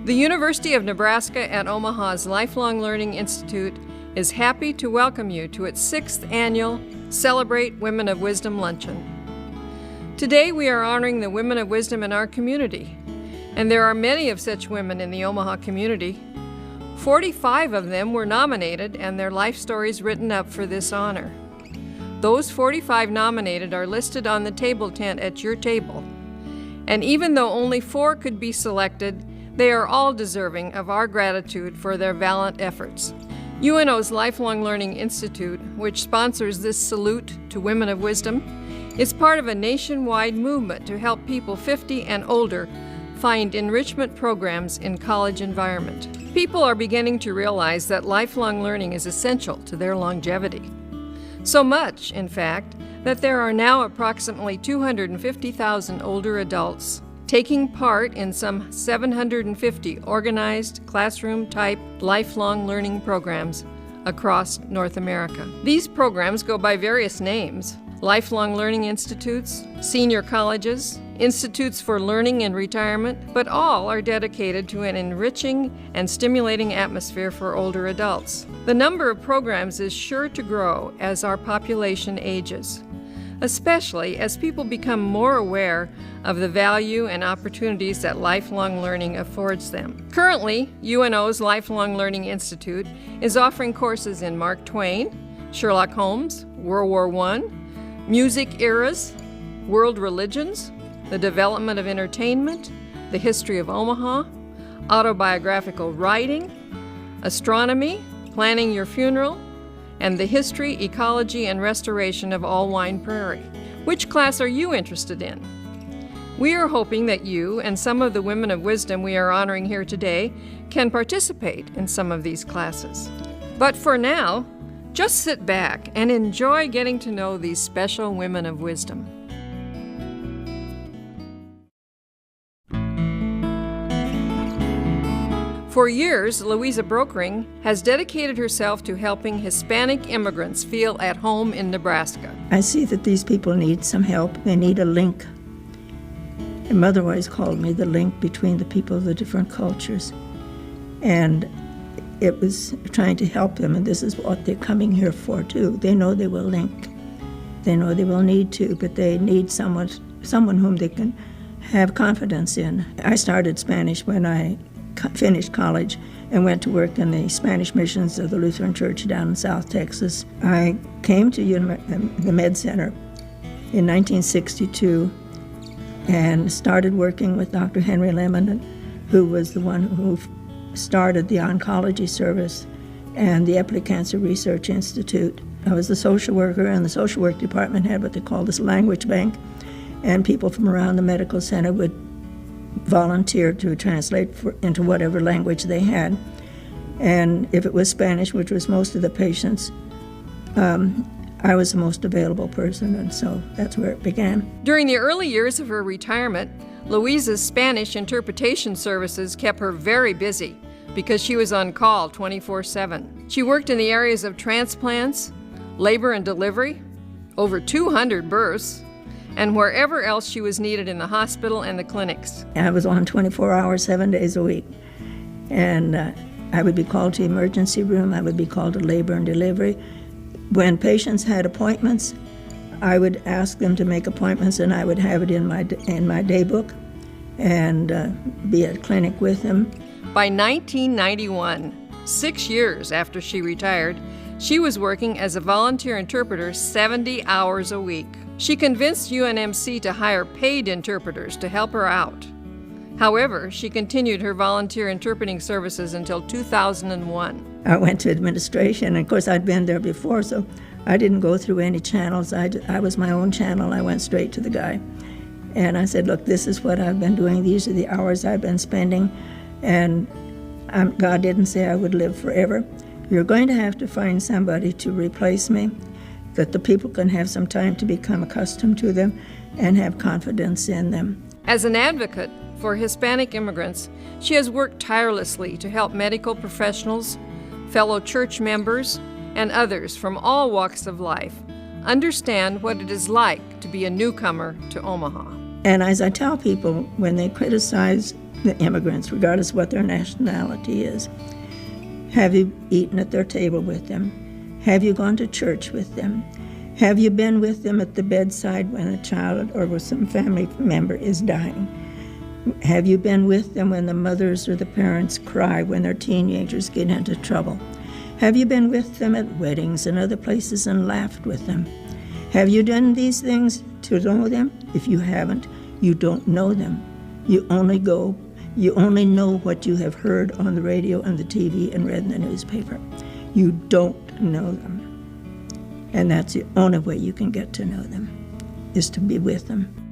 The University of Nebraska at Omaha's Lifelong Learning Institute is happy to welcome you to its 6th annual Celebrate Women of Wisdom Luncheon. Today we are honoring the women of wisdom in our community, and there are many of such women in the Omaha community. 45 of them were nominated and their life stories written up for this honor. Those 45 nominated are listed on the table tent at your table, and even though only 4 could be selected, they are all deserving of our gratitude for their valiant efforts. UNO's Lifelong Learning Institute, which sponsors this salute to women of wisdom, is part of a nationwide movement to help people 50 and older find enrichment programs in college environment. People are beginning to realize that lifelong learning is essential to their longevity. So much, in fact, that there are now approximately 250,000 older adults taking part in some 750 organized classroom-type lifelong learning programs across North America. These programs go by various names: Lifelong Learning Institutes, senior colleges, institutes for learning and retirement, but all are dedicated to an enriching and stimulating atmosphere for older adults. The number of programs is sure to grow as our population ages, especially as people become more aware of the value and opportunities that lifelong learning affords them. Currently, UNO's Lifelong Learning Institute is offering courses in Mark Twain, Sherlock Holmes, World War I, music eras, world religions, the development of entertainment, the history of Omaha, autobiographical writing, astronomy, planning your funeral, and the history, ecology, and restoration of All-Wine Prairie. Which class are you interested in? We are hoping that you and some of the women of wisdom we are honoring here today can participate in some of these classes. But for now, just sit back and enjoy getting to know these special women of wisdom. For years, Louisa Brokering has dedicated herself to helping Hispanic immigrants feel at home in Nebraska. I see that these people need some help. They need a link. My mother always called me the link between the people of the different cultures. And it was trying to help them, and this is what they're coming here for too. They know they will link. They know they will need to, but they need someone whom they can have confidence in. I started Spanish when I finished college and went to work in the Spanish missions of the Lutheran Church down in South Texas. I came to the Med Center in 1962 and started working with Dr. Henry Lemon, who was the one who started the oncology service and the Epley Cancer Research Institute. I was the social worker, and the social work department had what they called this language bank, and people from around the medical center would volunteer to translate into whatever language they had. And if it was Spanish, which was most of the patients, I was the most available person, and so that's where it began. During the early years of her retirement, Louisa's Spanish interpretation services kept her very busy because she was on call 24/7. She worked in the areas of transplants, labor and delivery, over 200 births, and wherever else she was needed in the hospital and the clinics. I was on 24 hours, 7 days a week. And I would be called to the emergency room. I would be called to labor and delivery. When patients had appointments, I would ask them to make appointments, and I would have it in my day book and be at a clinic with them. By 1991, 6 years after she retired, she was working as a volunteer interpreter 70 hours a week. She convinced UNMC to hire paid interpreters to help her out. However, she continued her volunteer interpreting services until 2001. I went to administration, and of course I'd been there before, so I didn't go through any channels. I was my own channel. I went straight to the guy. And I said, look, this is what I've been doing. These are the hours I've been spending. And God didn't say I would live forever. You're going to have to find somebody to replace me, that the people can have some time to become accustomed to them and have confidence in them. As an advocate for Hispanic immigrants, she has worked tirelessly to help medical professionals, fellow church members, and others from all walks of life understand what it is like to be a newcomer to Omaha. And as I tell people, when they criticize the immigrants, regardless of what their nationality is. Have you eaten at their table with them? Have you gone to church with them? Have you been with them at the bedside when a child or with some family member is dying? Have you been with them when the mothers or the parents cry when their teenagers get into trouble? Have you been with them at weddings and other places and laughed with them? Have you done these things to know them? If you haven't, you don't know them. You only know what you have heard on the radio and the TV and read in the newspaper. You don't know them. And that's the only way you can get to know them, is to be with them.